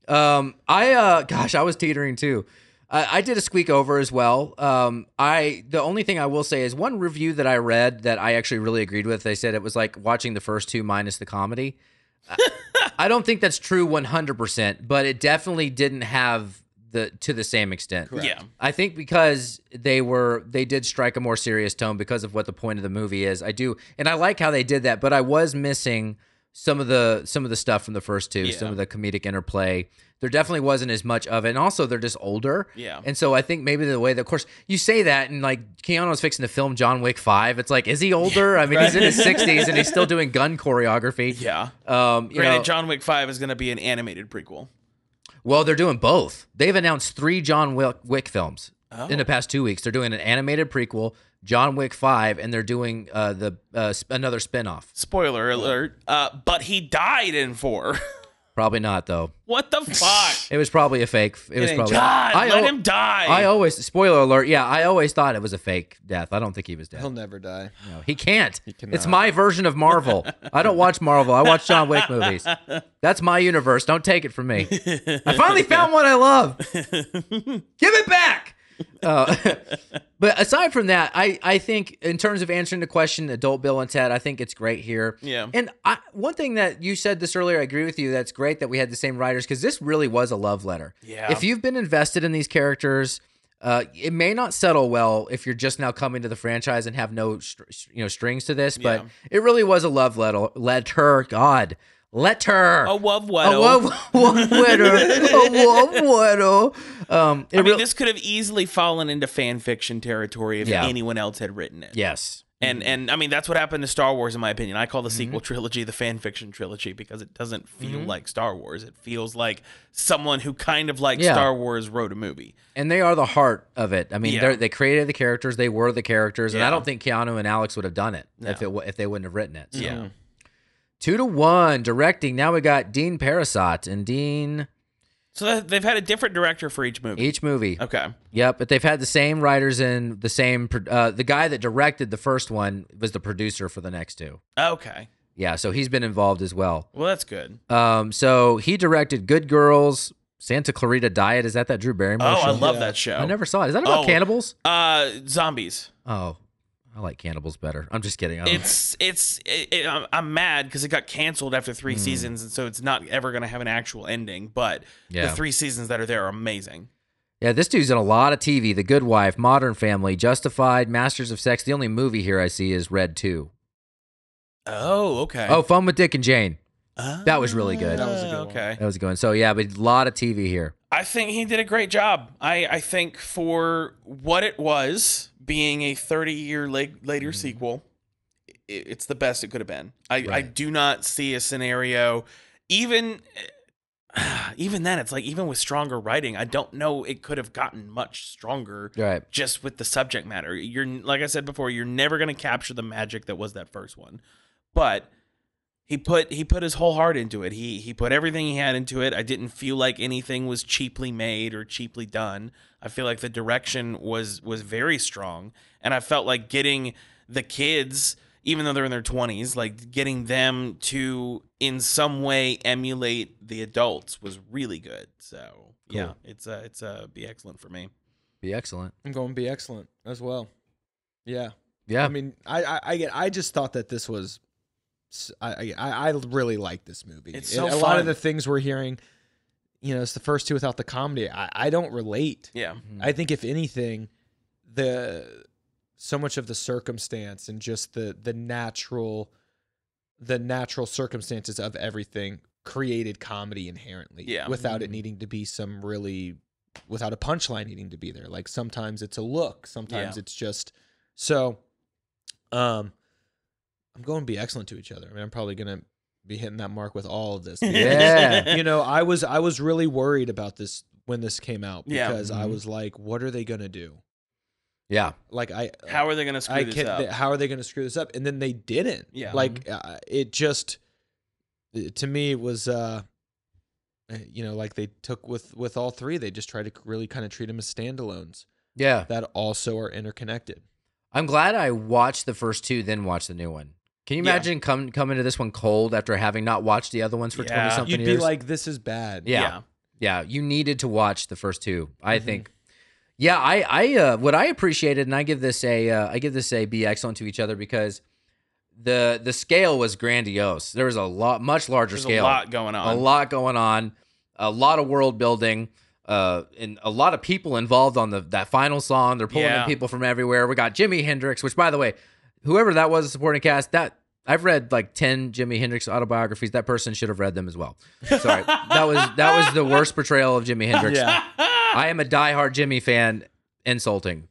I was teetering too. I did a squeak over as well. The only thing I will say is one review that I read that I actually really agreed with. They said it was like watching the first 2 minus the comedy. I don't think that's true 100%, but it definitely didn't have to the same extent. Correct. Yeah. I think because they did strike a more serious tone because of what the point of the movie is. I do, and I like how they did that, but I was missing some of the stuff from the first 2, some of the comedic interplay. There definitely wasn't as much of it, and also they're just older. Yeah. And so I think maybe the way that, of course, you say that, and like Keanu's fixing to film John Wick 5. It's like, is he older? I mean, he's in his 60s and he's still doing gun choreography. Yeah. You Granted, know, John Wick 5 is gonna be an animated prequel. well, they're doing both. They've announced 3 John Wick films in the past 2 weeks. They're doing an animated prequel, John Wick 5, and they're doing another spinoff. Spoiler alert. But he died in 4. Probably not though. What the fuck? It was probably a fake. It was ain't probably. God, I let al- him die. I always spoiler alert. Yeah, I always thought it was a fake death. I don't think he was dead. He'll never die. No, he can't. cannot. It's my version of Marvel. I don't watch Marvel. I watch John Wick movies. That's my universe. Don't take it from me. I finally found what I love. Give it back. But aside from that, I think in terms of answering the question, adult Bill and Ted, I think it's great here. Yeah. And one thing that you said this earlier, I agree with you. That's great that we had the same writers because this really was a love letter. Yeah. If you've been invested in these characters, it may not settle well if you're just now coming to the franchise and have no strings to this, but it really was a love letter. God. Letter. A love A letter. love letter. A love letter. I mean, this could have easily fallen into fan fiction territory if anyone else had written it. Yes. And I mean, that's what happened to Star Wars, in my opinion. I call the sequel trilogy the fan fiction trilogy because it doesn't feel like Star Wars. It feels like someone who kind of likes Star Wars wrote a movie. And they are the heart of it. I mean, they created the characters. They were the characters. And I Yeah. don't think Keanu and Alex would have done it if they wouldn't have written it. So. Yeah. 2-1 directing. Now we got Dean Parasot and Dean. So they've had a different director for each movie. Each movie. Okay. Yep, but they've had the same writers and the same. The guy that directed the first one was the producer for the next 2. Okay. Yeah, so he's been involved as well. Well, that's good. So he directed Good Girls, Santa Clarita Diet. Is that Drew Barrymore Oh, show? I love that show. I never saw it. Is that about cannibals? Zombies. Oh, I like cannibals better. I'm just kidding. I'm mad because it got canceled after 3 seasons, and so it's not ever going to have an actual ending. But the 3 seasons that are there are amazing. Yeah, this dude's in a lot of TV. The Good Wife, Modern Family, Justified, Masters of Sex. The only movie here I see is Red 2. Oh, okay. Oh, Fun with Dick and Jane. That was really good. That was a good one. Okay. That was a good one. So yeah, but a lot of TV here. I think he did a great job. I think for what it was, being a 30-year later sequel, it's the best it could have been. I do not see a scenario, even then, it's like, even with stronger writing, I don't know it could have gotten much stronger. Right. Just with the subject matter. You're, like I said before, you're never going to capture the magic that was that first one. But he put his whole heart into it. He put everything he had into it. I didn't feel like anything was cheaply made or cheaply done. I feel like the direction was very strong, and I felt like getting the kids, even though they're in their 20s, like getting them to in some way emulate the adults was really good. So yeah, it's be excellent for me. Be excellent. I'm going to be excellent as well. Yeah. Yeah. I mean, I just thought that this was. I really like this movie. It's so a fun. lot of the things we're hearing, it's the first 2 without the comedy. I don't relate. Yeah. I think if anything, so much of the circumstance and just the natural circumstances of everything created comedy inherently. Yeah. Without it needing to be without a punchline needing to be there. Like sometimes it's a look, sometimes it's just I'm going to be excellent to each other. I mean, I'm probably going to be hitting that mark with all of this. Yeah. You know, I was really worried about this when this came out Yeah. because I was like, what are they gonna do? Yeah. Like How are they going to screw this up? How are they going to screw this up? And then they didn't. Yeah. Like it just, to me, it was, you know, like they took with all three, they just tried to really kind of treat them as standalones Yeah. that also are interconnected. I'm glad I watched the first two, then watched the new one. Can you Yeah. imagine coming to this one cold after having not watched the other ones for Yeah. 20-something You'd years? be like, this is bad. Yeah. Yeah, you needed to watch the first two, I think. Yeah, I what I appreciated, and I give this a be excellent to each other because the scale was grandiose. There was a much larger There's scale. a lot going on. A lot going on, a lot of world building, and a lot of people involved on that final song. They're pulling in people from everywhere. We got Jimi Hendrix, which, by the way, whoever that was, the supporting cast, that I've read like 10 Jimi Hendrix autobiographies. That person should have read them as well. Sorry, that was the worst portrayal of Jimi Hendrix. Yeah. I am a diehard Jimmy fan. Insulting,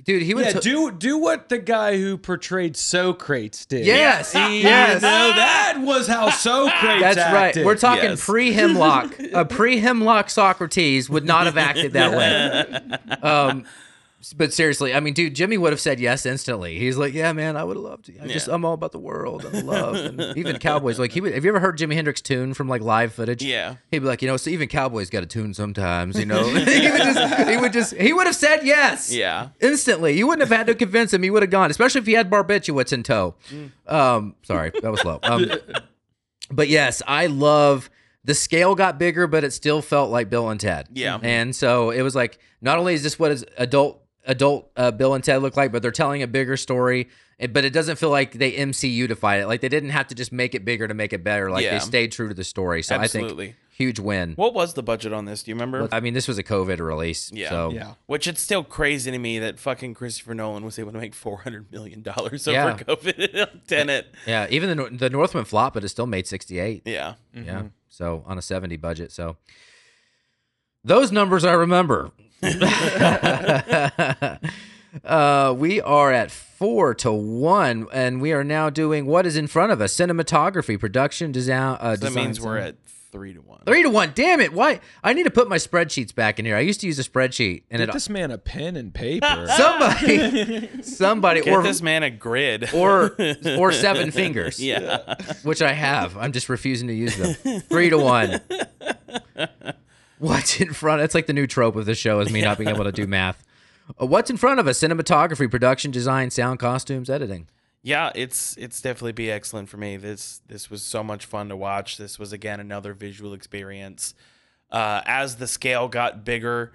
dude. He would do what the guy who portrayed Socrates did. Yes, yes. No, that was how Socrates That's acted. right. We're talking Yes. pre-Hemlock. A pre-Hemlock Socrates would not have acted that way. But seriously, I mean, dude, Jimmy would have said yes instantly. He's like, yeah, man, I would have loved to. I'm all about the world and love. And even Cowboys, like, have you ever heard Jimi Hendrix tune from like live footage? Yeah. He'd be like, so even Cowboys got a tune sometimes, you know? he would have said yes. Yeah. Instantly. You wouldn't have had to convince him. He would have gone, especially if he had barbiturates in tow. Sorry, that was low. But yes, I love the scale got bigger, but it still felt like Bill and Ted. Yeah. And so it was like, not only is this what is adult Bill and Ted look like, but they're telling a bigger story. But it doesn't feel like they MCU-defied it. Like they didn't have to just make it bigger to make it better. Like they stayed true to the story. So Absolutely. I think huge win. What was the budget on this? Do you remember? I mean, this was a COVID release. Yeah. So. Yeah. Which it's still crazy to me that fucking Christopher Nolan was able to make $400 million over Yeah. COVID on Tenet. Yeah. Even the Northman flop, but it still made 68. Yeah. Yeah. So on a 70 budget. So those numbers I remember. We are at 4-1, and we are now doing what is in front of us: cinematography, production, design. That means we're at 3-1. 3-1. Damn it! Why? I need to put my spreadsheets back in here. I used to use a spreadsheet, and Get this man a pen and paper. somebody, Get this man a grid. or 7 fingers. Yeah. Which I have. I'm just refusing to use them. 3-1. What's in front? It's like the new trope of this show is me not being able to do math. What's in front of us? Cinematography, production, design, sound, costumes, editing. Yeah, it's definitely be excellent for me. This was so much fun to watch. This was again another visual experience. As the scale got bigger,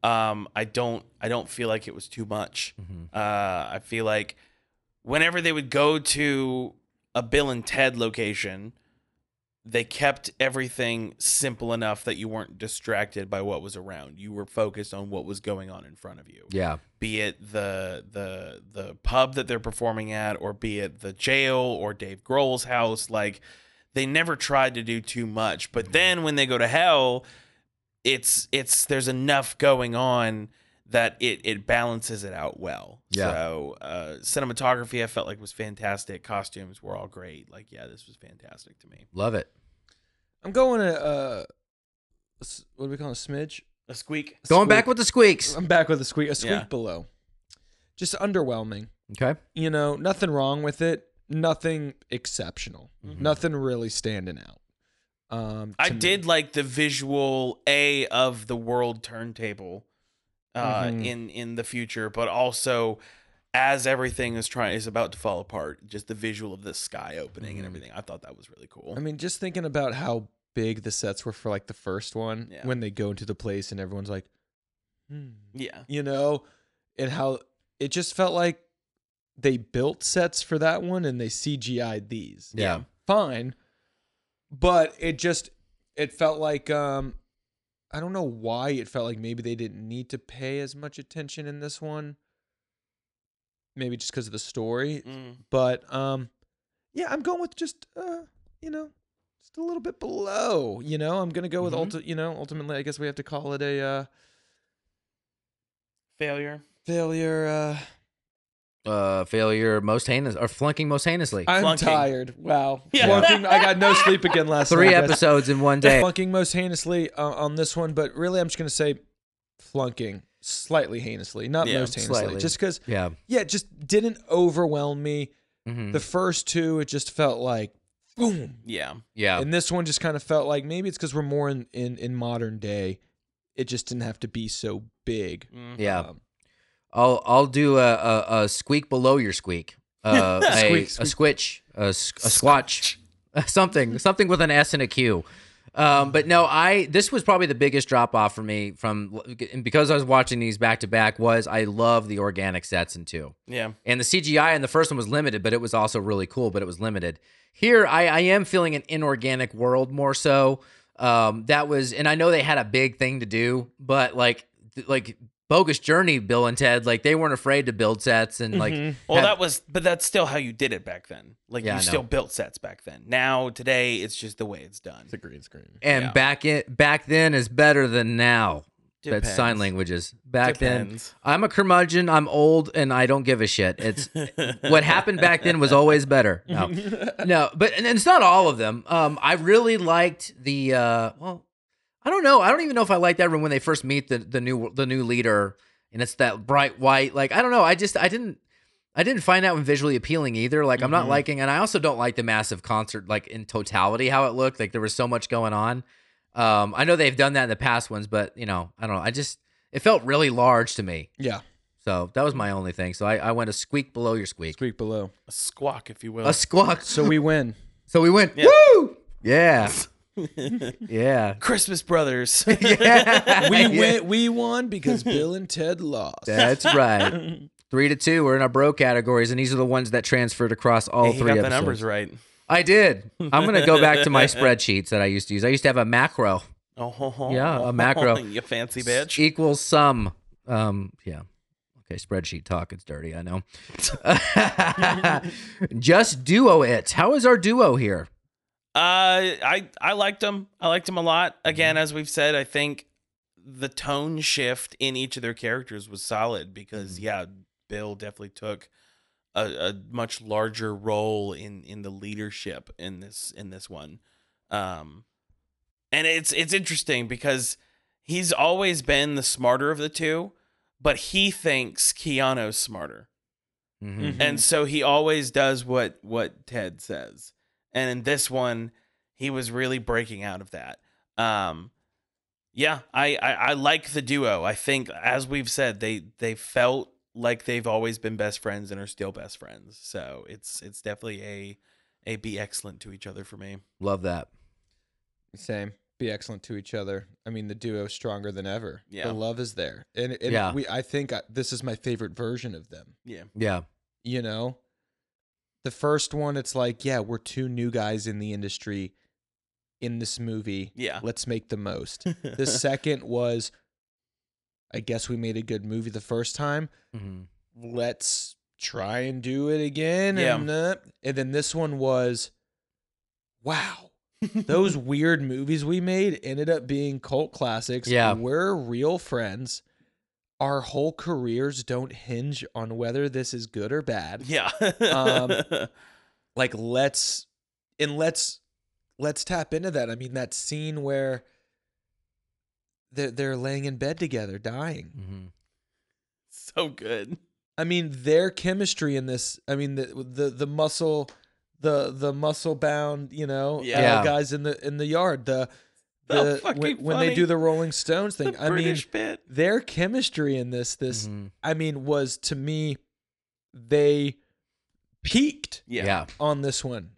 I don't feel like it was too much. I feel like whenever they would go to a Bill and Ted location, they kept everything simple enough that you weren't distracted by what was around. You were focused on what was going on in front of you. Yeah. Be it the pub that they're performing at, or be it the jail or Dave Grohl's house. Like, they never tried to do too much. But then when they go to hell, it's there's enough going on that it balances it out well. Yeah. So cinematography I felt like was fantastic. Costumes were all great. Like, yeah, this was fantastic to me. Love it. I'm going to what do we call it? A smidge? A squeak. Going back with the squeaks. I'm back with a squeak. A squeak Yeah. below. Just underwhelming. Okay. You know, nothing wrong with it. Nothing exceptional. Nothing really standing out. I to me. did like the visual of the world turntable in the future, but also as everything is about to fall apart, just the visual of the sky opening and everything. I thought that was really cool. I mean, just thinking about how big the sets were for like the first one, Yeah. when they go into the place and everyone's like, Yeah. you know, and how it just felt like they built sets for that one and they CGI'd these. Yeah. Fine. But it felt like, I don't know why it felt like maybe they didn't need to pay as much attention in this one. Maybe just because of the story. But, yeah, I'm going with just, you know, just a little bit below, you know, I'm going to go with, ultimately, I guess we have to call it a, Failure. failure. Failure most heinous or flunking most heinously. I'm Flunking. tired. Wow. Yeah. Flunking. I got no sleep again last night. 3 guys. episodes in one day. Flunking most heinously on this one, but really I'm just going to say flunking slightly heinously, not Yeah, most heinously. slightly. Just because, Yeah. it just didn't overwhelm me. Mhm. The first two, it just felt like, boom. Yeah. Yeah. And this one just kind of felt like maybe it's because we're more in modern day. It just didn't have to be so big. Yeah. Um, I'll do a squeak below your squeak. A squitch, a squatch, something with an S and a Q. But no, this was probably the biggest drop off for me and because I was watching these back to back was I love the organic sets in 2. Yeah. And the CGI in the first one was limited, but it was also really cool, but it was limited. Here, I am feeling an inorganic world more so. That was, and I know they had a big thing to do, but like Bogus Journey, Bill and Ted, like they weren't afraid to build sets and like. Well, but that's still how you did it back then. Like Yeah, I you know. still built sets back then. Now, today, it's just the way it's done. it's a green screen. And Yeah. back then is better than now. That's Depends. sign languages. Back Depends. then, I'm a curmudgeon. I'm old, and I don't give a shit. It's what happened back then was always better. No, but and it's not all of them. I really liked the. Well, I don't know. I don't even know if I like that when they first meet the new leader, and it's that bright white. Like I don't know. I didn't find that one visually appealing either. Like I'm not liking, and I also don't like the massive concert like in totality how it looked. Like there was so much going on. I know they've done that in the past ones, but I don't know. It felt really large to me. Yeah. So that was my only thing. So I went a squeak below your squeak. Squeak below. A squawk, if you will. A squawk. So we win. So we went, Yeah. woo! Yeah. Yeah. Christmas Brothers. Yeah. We won because Bill and Ted lost. That's right. 3-2. We're in our bro categories, and these are the ones that transferred across all Hey, he 3 got episodes. the numbers right. I did. I'm going to go back to my spreadsheets that I used to use. I used to have a macro. Yeah, a macro. You fancy bitch. Equals sum. Yeah. Okay, spreadsheet talk. It's dirty, I know. Just duo it. How is our duo here? I liked him. I liked him a lot. Again, as we've said, I think the tone shift in each of their characters was solid because Bill definitely took a much larger role in the leadership in this one. And it's interesting because he's always been the smarter of the two, but he thinks Keanu's smarter. Mm-hmm. And so he always does what Ted says. And in this one, he was really breaking out of that. I like the duo. I think, as we've said, they felt like they've always been best friends and are still best friends. So it's definitely a be excellent to each other for me. Love that. Same. Be excellent to each other. I mean, the duo is stronger than ever. Yeah. The love is there. And Yeah. I think this is my favorite version of them. Yeah. Yeah. You know, the first one, it's like, yeah, we're 2 new guys in the industry in this movie. Yeah. Let's make the most. The second was, I guess we made a good movie the first time. Mm-hmm. Let's try and do it again. Yeah. And then this one was, wow, those weird movies we made ended up being cult classics. Yeah. We're real friends. Our whole careers don't hinge on whether this is good or bad. Yeah. Like let's tap into that. I mean, that scene where they're laying in bed together, dying. Mm-hmm. So good. I mean, their chemistry in this. I mean, the muscle, the muscle bound, Yeah. guys in the yard. So fucking when they funny. do the Rolling Stones thing. The I mean, British bit. their chemistry in this. Mhm. I mean, was, to me, they peaked Yeah. on this one.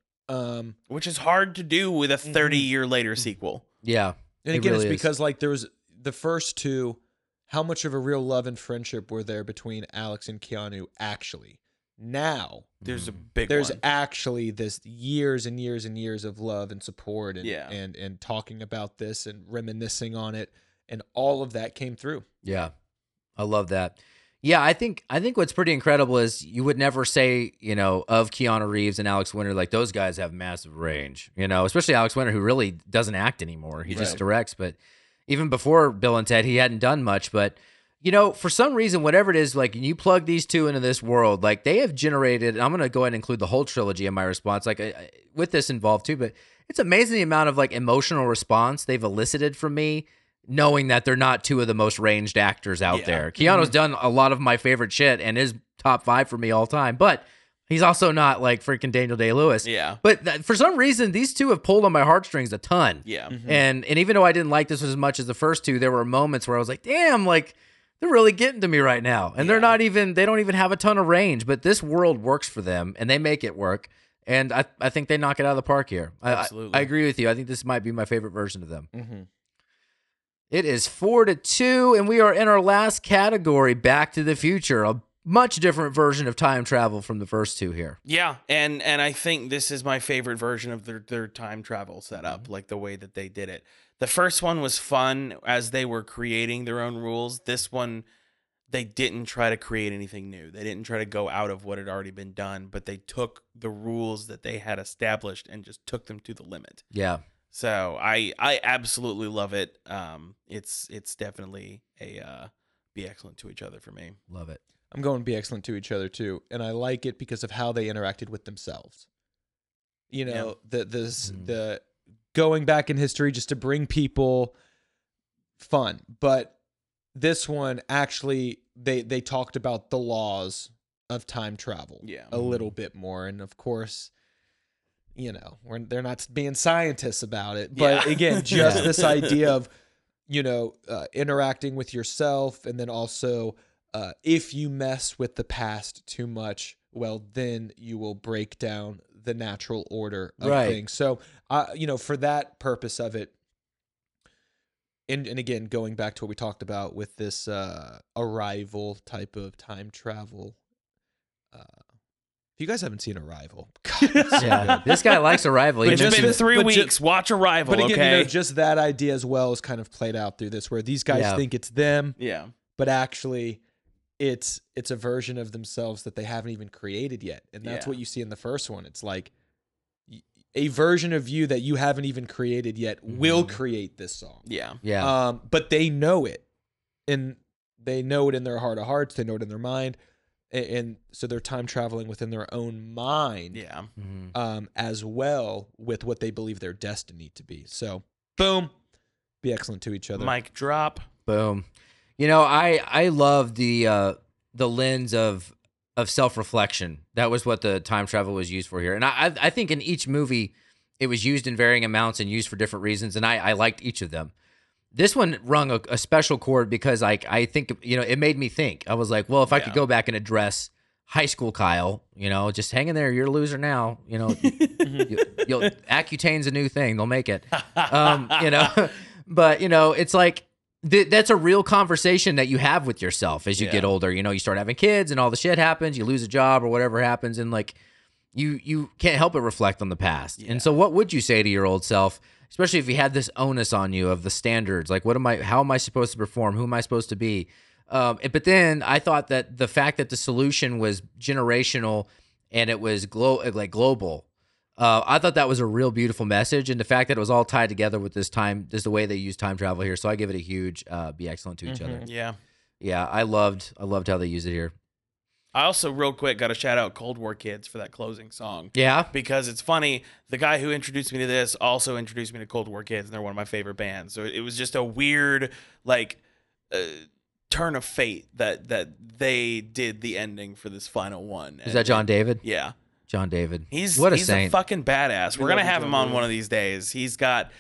Which is hard to do with a 30-year later sequel. Yeah. And It again, really it's is. because like there was the first two. How much of a real love and friendship were there between Alex and Keanu? Actually, now There's a big there's one. actually this years and years and years of love and support and Yeah. and talking about this and reminiscing on it, and all of that came through. Yeah. I love that. Yeah, I think what's pretty incredible is you would never say, of Keanu Reeves and Alex Winter, like those guys have massive range, especially Alex Winter, who really doesn't act anymore. He just Right. directs. But even before Bill and Ted, he hadn't done much. But You know, for some reason, whatever it is, like you plug these two into this world, like they have generated, and I'm going to go ahead and include the whole trilogy in my response, like with this involved too, but it's amazing the amount of like emotional response they've elicited from me, knowing that they're not two of the most ranged actors out there. Keanu's done a lot of my favorite shit and is top 5 for me all time, but he's also not like freaking Daniel Day-Lewis. Yeah. But for some reason, these two have pulled on my heartstrings a ton. Yeah. And even though I didn't like this as much as the first two, there were moments where I was like, damn, like they're really getting to me right now. And they don't even have a ton of range, but this world works for them and they make it work. And I think they knock it out of the park here. Absolutely. I agree with you. I think this might be my favorite version of them. It is 4-2, and we are in our last category, Back to the Future, a much different version of time travel from the first two here. Yeah, and I think this is my favorite version of their time travel setup, like the way that they did it. The first one was fun as they were creating their own rules. This one, they didn't try to create anything new. They didn't try to go out of what had already been done, but they took the rules that they had established and just took them to the limit. Yeah. So I absolutely love it. It's definitely a be excellent to each other for me. Love it. I'm going to be excellent to each other too, and I like it because of how they interacted with themselves. You know, the going back in history just to bring people fun, but this one actually they talked about the laws of time travel a little bit more, and of course, you know, they're not being scientists about it, but again, just this idea of, you know, interacting with yourself, and then also if you mess with the past too much, well, then you will break down the natural order of things. So, you know, for that purpose of it, and again, going back to what we talked about with this Arrival type of time travel. If you guys haven't seen Arrival, God, this guy likes Arrival. It's been 3 weeks. Watch Arrival, but again, okay? you know, just that idea as well is kind of played out through this, where these guys think it's them, but actually it's a version of themselves that they haven't even created yet. And that's what you see in the first one. It's like a version of you that you haven't even created yet will create this song. Yeah. But they know it. And they know it in their heart of hearts. They know it in their mind. And so they're time traveling within their own mind as well with what they believe their destiny to be. So, boom. Be excellent to each other. Mic drop. Boom. You know, I love the lens of self-reflection. That was what the time travel was used for here. And I think in each movie, it was used in varying amounts and used for different reasons, and I liked each of them. This one rung a special chord because I think, you know, it made me think. I was like, well, if I could go back and address high school Kyle, you know, just hang in there. You're a loser now. You know, Accutane's a new thing. They'll make it. You know, but, you know, it's like, that's a real conversation that you have with yourself as you get older. You know, you start having kids and all the shit happens. You lose a job or whatever happens. And like, you can't help but reflect on the past. And so what would you say to your old self, especially if you had this onus on you of the standards? Like, how am I supposed to perform? Who am I supposed to be? But then I thought that the fact that the solution was generational and it was global, I thought that was a real beautiful message. And the fact that it was all tied together with this the way they use time travel here. So I give it a huge be excellent to each other. Yeah. Yeah, I loved how they use it here. I also, real quick, got to shout out Cold War Kids for that closing song. Yeah. Because it's funny, the guy who introduced me to this also introduced me to Cold War Kids, and they're one of my favorite bands. So it was just a weird, like, turn of fate that they did the ending for this final one. Is that John David? Yeah. John David. He's what a he's saint. A fucking badass. We're going to have him on one of these days. He's got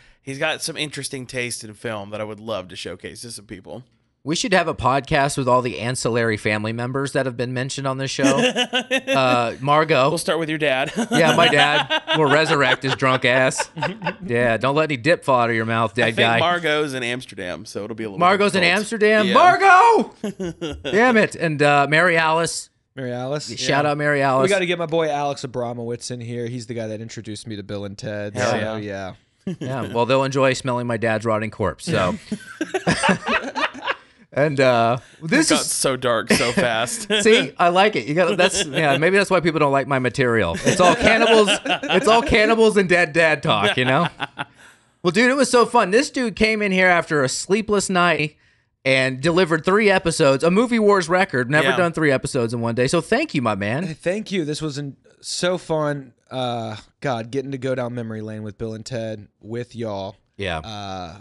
some interesting taste in film that I would love to showcase to some people. We should have a podcast with all the ancillary family members that have been mentioned on this show. Margot. We'll start with your dad. Yeah, my dad. We'll resurrect his drunk ass. Yeah, don't let any dip fall out of your mouth, dead guy. Margot's in Amsterdam, so it'll be a little Margot's in difficult. Amsterdam? Yeah. Margot! Damn it. And Mary Alice. Mary Alice. Shout out Mary Alice. We got to get my boy Alex Abramowitz in here. He's the guy that introduced me to Bill and Ted. Hell So, yeah. Yeah, well, they'll enjoy smelling my dad's rotting corpse, so... And this got is so dark so fast. See, I like it. Maybe that's why people don't like my material. It's all cannibals and dead dad talk, you know? Well, dude, it was so fun. This dude came in here after a sleepless night and delivered 3 episodes, a Movie Wars record. Never Yeah. done 3 episodes in one day. So thank you, my man. Hey, thank you. This was so fun. God, getting to go down memory lane with Bill and Ted with y'all. Yeah.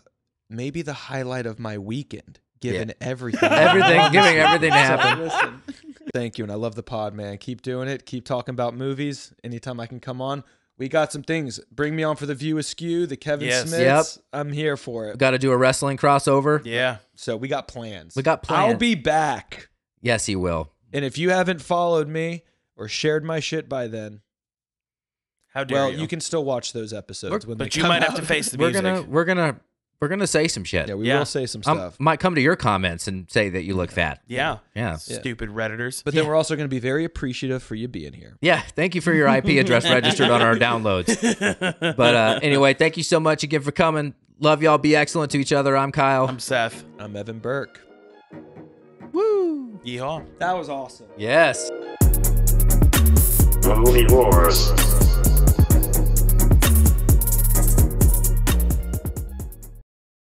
Maybe the highlight of my weekend, given everything. Giving everything to happen. Listen, thank you, and I love the pod, man. Keep doing it. Keep talking about movies. Anytime I can come on. We got some things. Bring me on for the View Askew, the Kevin Yes. Smiths. I'm here for it. Got to do a wrestling crossover. Yeah. So we got plans. We got plans. I'll be back. Yes, he will. And if you haven't followed me or shared my shit by then, How dare well, you? you can still watch those episodes when But they you come might out. have to face the We're music. gonna say some shit. Yeah, we Yeah. will say some I stuff. might come to your comments and say that you look fat. Yeah. Yeah. Stupid Redditors. But then we're also going to be very appreciative for you being here. Yeah, thank you for your IP address registered on our downloads. But anyway, thank you so much again for coming. Love y'all. Be excellent to each other. I'm Kyle. I'm Seth. I'm Evan Burke. Woo! Yeehaw. That was awesome. Yes. Movie Wars.